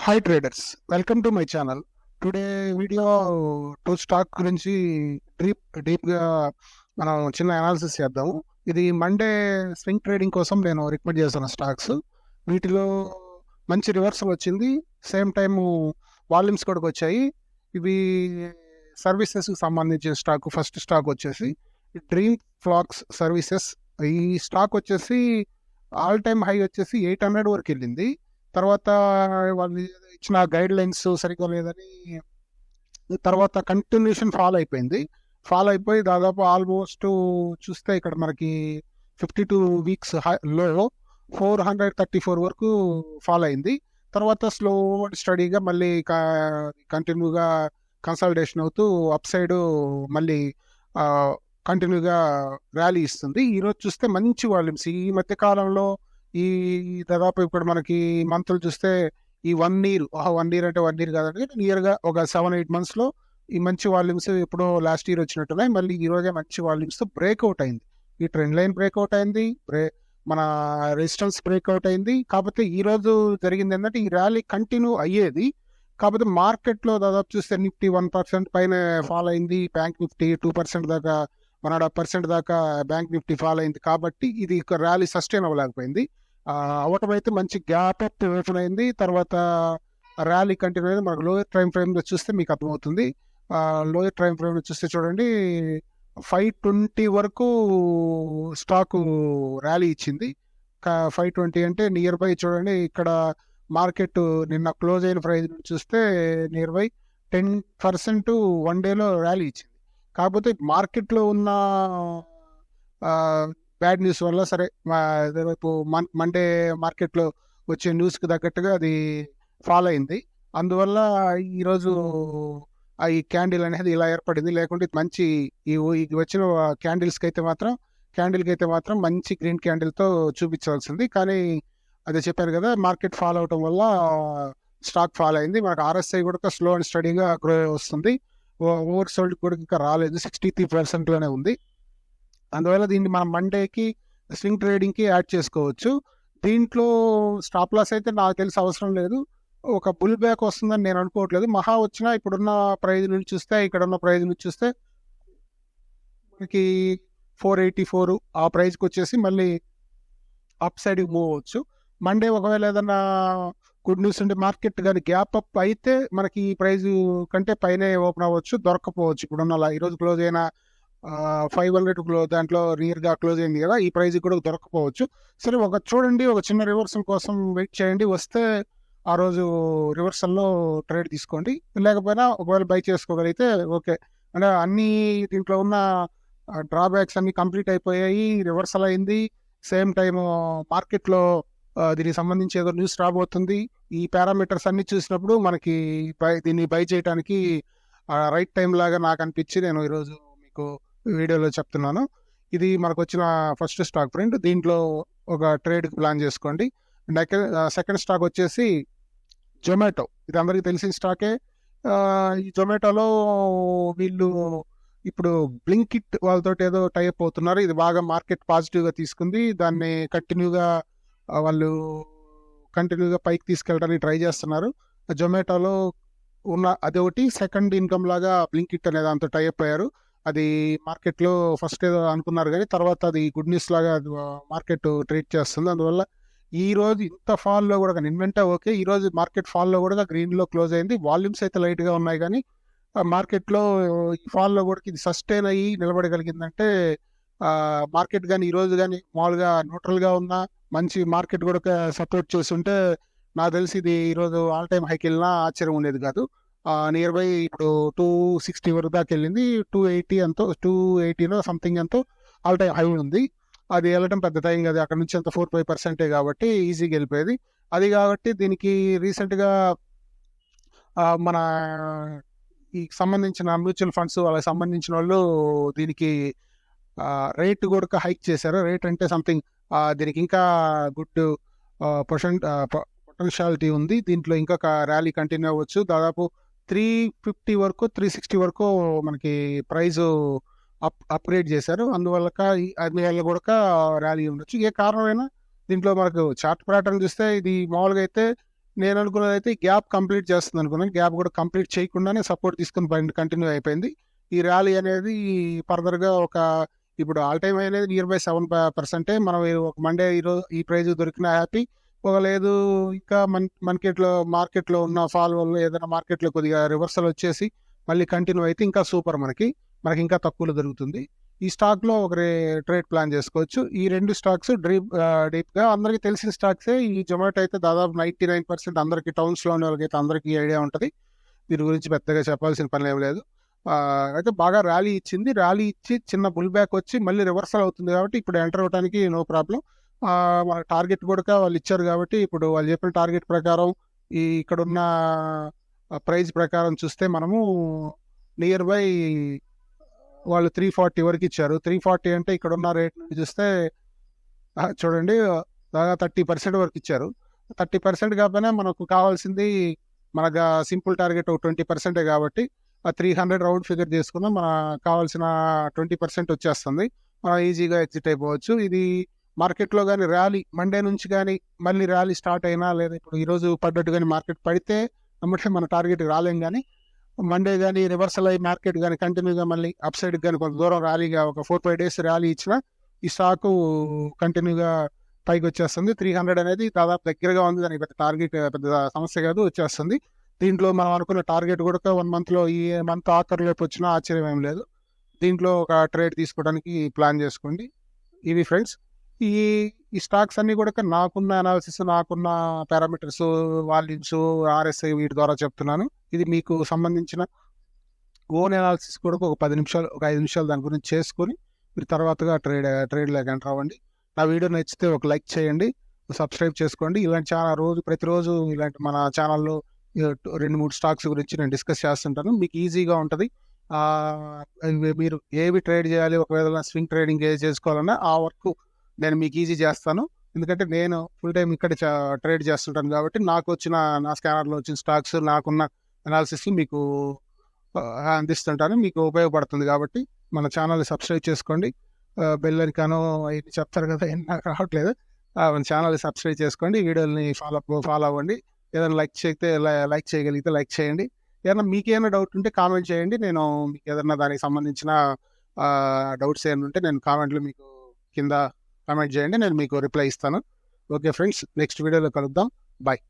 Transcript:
Hi traders, welcome to my channel. Today video two stock గురించి డీప్గా మనం చిన్న అనాలిసిస్ చేద్దాము. ఇది మండే స్వింగ్ ట్రేడింగ్ కోసం నేను రికమెండ్ చేస్తున్న స్టాక్స్. వీటిలో మంచి రివర్సల్ వచ్చింది, సేమ్ టైము వాల్యూమ్స్ కూడా వచ్చాయి. ఇవి సర్వీసెస్కి సంబంధించిన స్టాక్. ఫస్ట్ స్టాక్ వచ్చేసి డ్రీమ్ ఫ్లాక్స్ సర్వీసెస్. ఈ స్టాక్ వచ్చేసి ఆల్ టైమ్ హై వచ్చేసి 800 వరకు వెళ్ళింది. తర్వాత వాళ్ళు ఇచ్చిన గైడ్ లైన్స్ సరిగ్గా లేదని తర్వాత కంటిన్యూషన్ ఫాల్ అయిపోయి దాదాపు ఆల్మోస్ట్ చూస్తే ఇక్కడ మనకి 52 వీక్స్ లో 434 వరకు ఫాల్ అయింది. తర్వాత స్లో స్టడీగా మళ్ళీ కంటిన్యూగా కన్సల్టేషన్ అవుతూ అప్ సైడ్ మళ్ళీ కంటిన్యూగా ర్యాలీ ఇస్తుంది. ఈరోజు చూస్తే మంచి వాల్యూమ్స్ ఈ మధ్య కాలంలో ఈ దాదాపు ఇప్పుడు మనకి మంత్లు చూస్తే ఈ 1 ఇయర్ అంటే 1 ఇయర్ కాదండి, నియర్గా ఒక 7-8 months ఈ మంచి వాల్యూమ్స్ ఎప్పుడో లాస్ట్ ఇయర్ వచ్చినట్టున్నాయి. మళ్ళీ ఈ రోజే మంచి వాల్యూమ్స్తో బ్రేక్అవుట్ అయింది. ఈ ట్రెండ్ లైన్ బ్రేక్అవుట్ అయింది, మన రెసిస్టెన్స్ బ్రేక్అవుట్ అయింది. కాకపోతే ఈ రోజు జరిగింది ఏంటంటే ఈ ర్యాలీ కంటిన్యూ అయ్యేది. కాకపోతే మార్కెట్లో దాదాపు చూస్తే నిఫ్టీ 1% పైన ఫాల్ అయింది, బ్యాంక్ నిఫ్టీ 2% దాకా 1.5% దాకా బ్యాంక్ నిఫ్టీ ఫాల్ అయింది. కాబట్టి ఇది ర్యాలీ సస్టైన్ అవ్వలేకపోయింది. అవటం అయితే మంచి గ్యాప్ అప్ ఓపెన్ అయింది. తర్వాత ర్యాలీ కంటిన్యూ అయింది. మనకు లోయర్ టైం ఫ్రేమ్లో చూస్తే మీకు అర్థమవుతుంది. లోయర్ టైం ఫ్రేమ్లో చూస్తే చూడండి 520 వరకు స్టాకు ర్యాలీ ఇచ్చింది. 520 అంటే నియర్ బై చూడండి, ఇక్కడ మార్కెట్ నిన్న క్లోజ్ అయిన ప్రైస్ చూస్తే నియర్ బై 10% 1 డేలో ర్యాలీ ఇచ్చింది. కాకపోతే మార్కెట్లో ఉన్న బ్యాడ్ న్యూస్ వల్ల సరే రేపు మండే మార్కెట్లో వచ్చే న్యూస్కి తగ్గట్టుగా అది ఫాలో అయింది. అందువల్ల ఈరోజు ఈ క్యాండిల్ అనేది ఇలా ఏర్పడింది. లేకుంటే మంచి ఈ వచ్చిన క్యాండిల్కి అయితే మాత్రం మంచి గ్రీన్ క్యాండిల్తో చూపించాల్సింది. కానీ అదే చెప్పారు కదా, మార్కెట్ ఫాలో అవటం వల్ల స్టాక్ ఫాలో అయింది. మనకు RSI కూడా స్లో అండ్ స్టడీగా గ్రో వస్తుంది. ఓవర్ సోల్డ్ కూడా ఇంకా రాలేదు, 63%లోనే ఉంది. అందువల్ల దీన్ని మనం మండేకి స్వింగ్ ట్రేడింగ్కి యాడ్ చేసుకోవచ్చు. దీంట్లో స్టాప్ లాస్ అయితే నాకు తెలిసి అవసరం లేదు. ఒక బుల్ బ్యాక్ వస్తుందని నేను అనుకోవట్లేదు. మహా వచ్చినా ఇప్పుడున్న ప్రైజ్ నుంచి చూస్తే, ఇక్కడ ఉన్న ప్రైజ్ నుంచి చూస్తే మనకి 484 ఆ ప్రైజ్కి వచ్చేసి మళ్ళీ అప్ సైడ్కి మూవ్ అవ్వచ్చు. మండే ఒకవేళ ఏదన్నా గుడ్ న్యూస్ ఉంటే మార్కెట్ కానీ గ్యాప్ అప్ అయితే మనకి ఈ ప్రైజ్ కంటే పైనే ఓపెన్ అవ్వచ్చు, దొరకపోవచ్చు. ఇప్పుడున్న ఈరోజు క్లోజ్ అయిన 500 దాంట్లో నియర్గా క్లోజ్ అయింది కదా, ఈ ప్రైజ్ కూడా దొరకపోవచ్చు. సరే, చూడండి, ఒక చిన్న రివర్సల్ కోసం వెయిట్ చేయండి. వస్తే ఆ రోజు రివర్సల్లో ట్రేడ్ తీసుకోండి. లేకపోయినా ఒకవేళ బై చేసుకోగలిగితే ఓకే. అంటే అన్ని దీంట్లో ఉన్న డ్రాబ్యాక్స్ అన్ని కంప్లీట్ అయిపోయాయి, రివర్సల్ అయింది. సేమ్ టైం మార్కెట్లో దీనికి సంబంధించి ఏదో న్యూస్ రాబోతుంది. ఈ పారామీటర్స్ అన్ని చూసినప్పుడు మనకి దీన్ని బై చేయడానికి రైట్ టైం లాగా నాకు అనిపించి నేను ఈరోజు మీకు వీడియోలో చెప్తున్నాను. ఇది మనకు వచ్చిన ఫస్ట్ స్టాక్ ఫ్రెండ్. దీంట్లో ఒక ట్రేడ్ ప్లాన్ చేసుకోండి. సెకండ్ స్టాక్ వచ్చేసి జొమాటో. ఇది అందరికీ తెలిసిన స్టాకే. ఈ జొమాటోలో వీళ్ళు ఇప్పుడు బ్లింకిట్ వాళ్ళతో ఏదో టైప్ అవుతున్నారు. ఇది బాగా మార్కెట్ పాజిటివ్గా తీసుకుంది. దాన్ని వాళ్ళు కంటిన్యూగా పైకి తీసుకెళ్ళడానికి ట్రై చేస్తున్నారు. జొమాటోలో ఉన్న అదొకటి సెకండ్ ఇన్కమ్ లాగా బ్లింకిట్ అనే దాంతో టైప్ అయ్యారు. అది మార్కెట్లో ఫస్ట్ ఏదో అనుకున్నారు, కానీ తర్వాత అది గుడ్ న్యూస్ లాగా మార్కెట్ ట్రీట్ చేస్తుంది. అందువల్ల ఈ రోజు ఇంత ఫాల్లో కూడా ఇన్వెంటా ఓకే, ఈ రోజు మార్కెట్ ఫాల్లో కూడా గ్రీన్లో క్లోజ్ అయింది. వాల్యూమ్స్ అయితే లైట్గా ఉన్నాయి, కానీ మార్కెట్లో ఈ ఫాల్లో కూడా ఇది సస్టైన్ అయ్యి నిలబడగలిగిందంటే మార్కెట్ కానీ ఈరోజు కానీ మామూలుగా న్యూట్రల్గా ఉన్న మంచి మార్కెట్ కూడా సపోర్ట్ చేస్తుంటే నాకు తెలిసి ఇది ఈరోజు ఆల్ టైమ్ హైకి వెళ్ళినా ఆశ్చర్యం ఉండేది కాదు. నియర్ బై ఇప్పుడు 260 వరకు దాకా వెళ్ళింది. 280 సంథింగ్ ఎంతో ఆల్ టైమ్ హై ఉంది. అది వెళ్ళడం పెద్ద టైం కదా, అక్కడ నుంచి అంత 4-5% కాబట్టి ఈజీగా వెళ్ళిపోయేది. అది కాబట్టి దీనికి రీసెంట్గా మన ఈ సంబంధించిన మ్యూచువల్ ఫండ్స్ వాళ్ళకి సంబంధించిన వాళ్ళు దీనికి రేట్ కూడా హైక్ చేశారు. రేట్ అంటే సంథింగ్ దీనికి ఇంకా గుడ్ పొటెన్షియాలిటీ ఉంది. దీంట్లో ఇంకొక ర్యాలీ కంటిన్యూ అవ్వచ్చు. దాదాపు 350 వరకు 360 వరకు మనకి ప్రైజ్ అప్గ్రేడ్ చేశారు. అందువల్ల కూడా ర్యాలీ ఉండొచ్చు. ఏ కారణమైనా దీంట్లో మనకు చార్ట్ ప్యాటర్న్ చూస్తే ఇది మామూలుగా అయితే నేను అనుకున్నది అయితే ఈ గ్యాప్ కంప్లీట్ చేస్తుంది అనుకున్నాను. గ్యాప్ కూడా కంప్లీట్ చేయకుండానే సపోర్ట్ తీసుకుని బండి కంటిన్యూ అయిపోయింది. ఈ ర్యాలీ అనేది ఫర్దర్గా ఇప్పుడు ఆల్ టైమ్ అనేది నియర్ బై 7%. మనం ఒక మండే ఈరోజు ఈ ప్రైజ్ దొరికినా హ్యాపీ. ఒక లేదు ఇంకా మార్కెట్లో ఉన్న ఫాల్ వల్ల ఏదైనా మార్కెట్లో కొద్దిగా రివర్సల్ వచ్చేసి మళ్ళీ కంటిన్యూ అయితే ఇంకా సూపర్. మనకి ఇంకా తక్కువలో దొరుకుతుంది. ఈ స్టాక్లో ఒక ట్రేడ్ ప్లాన్ చేసుకోవచ్చు. ఈ రెండు స్టాక్స్ డీప్గా అందరికీ తెలిసిన స్టాక్సే. ఈ జొమాటో అయితే దాదాపు 99% అందరికీ, టౌన్స్లో ఉన్న వాళ్ళకైతే అందరికీ ఐడియా ఉంటుంది. దీని గురించి పెద్దగా చెప్పాల్సిన పని ఏం లేదు. అయితే బాగా ర్యాలీ ఇచ్చింది. ర్యాలీ ఇచ్చి చిన్న బుల్ బ్యాక్ వచ్చి మళ్ళీ రివర్సల్ అవుతుంది కాబట్టి ఇప్పుడు ఎంటర్ అవ్వడానికి నో ప్రాబ్లం. వాళ్ళ టార్గెట్ కూడా వాళ్ళు ఇచ్చారు కాబట్టి ఇప్పుడు వాళ్ళు చెప్పిన టార్గెట్ ప్రకారం ఇక్కడున్న ప్రైస్ ప్రకారం చూస్తే మనము నియర్ బై వాళ్ళు 340 వరకు ఇచ్చారు. 340 అంటే ఇక్కడ ఉన్న రేట్ నుంచి చూస్తే చూడండి దాదాపు 30% వరకు ఇచ్చారు. 30% కాకపోయినా మనకు కావాల్సింది మనకు సింపుల్ టార్గెట్ 20% కాబట్టి ఆ 300 రౌండ్ ఫిగర్ చేసుకున్నా మన కావాల్సిన 20% వచ్చేస్తుంది. మనం ఈజీగా ఎగ్జిట్ అయిపోవచ్చు. ఇది మార్కెట్లో కానీ ర్యాలీ మండే నుంచి కానీ మళ్ళీ ర్యాలీ స్టార్ట్ అయినా, లేదా ఇప్పుడు ఈరోజు పడ్డట్టు కానీ మార్కెట్ పడితే నమ్మకం మన టార్గెట్ రాలేం. కానీ మండే కానీ రివర్సల్ అయ్యి మార్కెట్ కానీ కంటిన్యూగా మళ్ళీ అప్ సైడ్ కానీ కొంత దూరం ర్యాలీగా ఒక 4-5 డేస్ ర్యాలీ ఇచ్చినా ఈ స్టాకు కంటిన్యూగా పైకి వచ్చేస్తుంది. 300 అనేది దాదాపు దగ్గరగా ఉంది. దానికి పెద్ద టార్గెట్ పెద్ద సమస్య కాదు, వచ్చేస్తుంది. దీంట్లో మనం అనుకున్న టార్గెట్ కూడా 1 మంత్లో ఈ మంత్ ఆఖరిలోపు వచ్చినా ఆశ్చర్యం ఏం లేదు. దీంట్లో ఒక ట్రేడ్ తీసుకోవడానికి ప్లాన్ చేసుకోండి. ఇవి ఫ్రెండ్స్, ఈ స్టాక్స్ అన్ని కూడా నాకున్న అనాలిసిస్, నాకున్న పారామీటర్స్, వాల్యూమ్స్, RSI వీటి ద్వారా చెప్తున్నాను. ఇది మీకు సంబంధించిన ఓన్ అనాలిసిస్ కూడా ఒక 5 నిమిషాలు దాని గురించి చేసుకొని మీరు తర్వాతగా ట్రేడ్లోకి ఎంటర్ అవ్వండి. నా వీడియో నచ్చితే ఒక లైక్ చేయండి, సబ్స్క్రైబ్ చేసుకోండి. ఇలాంటి ప్రతిరోజు ఇలాంటి మన ఛానల్లో 2-3 స్టాక్స్ గురించి నేను డిస్కస్ చేస్తుంటాను. మీకు ఈజీగా ఉంటుంది. మీరు ఏవి ట్రేడ్ చేయాలి, ఒకవేళ స్వింగ్ ట్రేడింగ్ చేసుకోవాలన్నా ఆ వర్క్ నేను మీకు ఈజీ చేస్తాను. ఎందుకంటే నేను ఫుల్ టైం ఇక్కడ ట్రేడ్ చేస్తుంటాను కాబట్టి నా స్కానర్లో వచ్చిన స్టాక్స్, నాకున్న అనాలిసిస్ మీకు అందిస్తుంటాను. మీకు ఉపయోగపడుతుంది కాబట్టి మన ఛానల్ని సబ్స్క్రైబ్ చేసుకోండి. బెల్ ఐకాను ఇది చెప్తారు కదా, నాకు రావట్లేదు. మన ఛానల్ని సబ్స్క్రైబ్ చేసుకోండి, వీడియోని ఫాలో అవ్వండి. ఏదైనా లైక్ చేయగలిగితే లైక్ చేయండి. మీకేమైనా డౌట్ ఉంటే కామెంట్ చేయండి. నేను మీకు ఏదైనా దానికి సంబంధించిన డౌట్స్ ఏమైనా ఉంటే నేను కామెంట్లో మీకు కింద కామెంట్ చేయండి, నేను మీకు రిప్లై ఇస్తాను. ఓకే ఫ్రెండ్స్, నెక్స్ట్ వీడియోలో కలుద్దాం. బాయ్.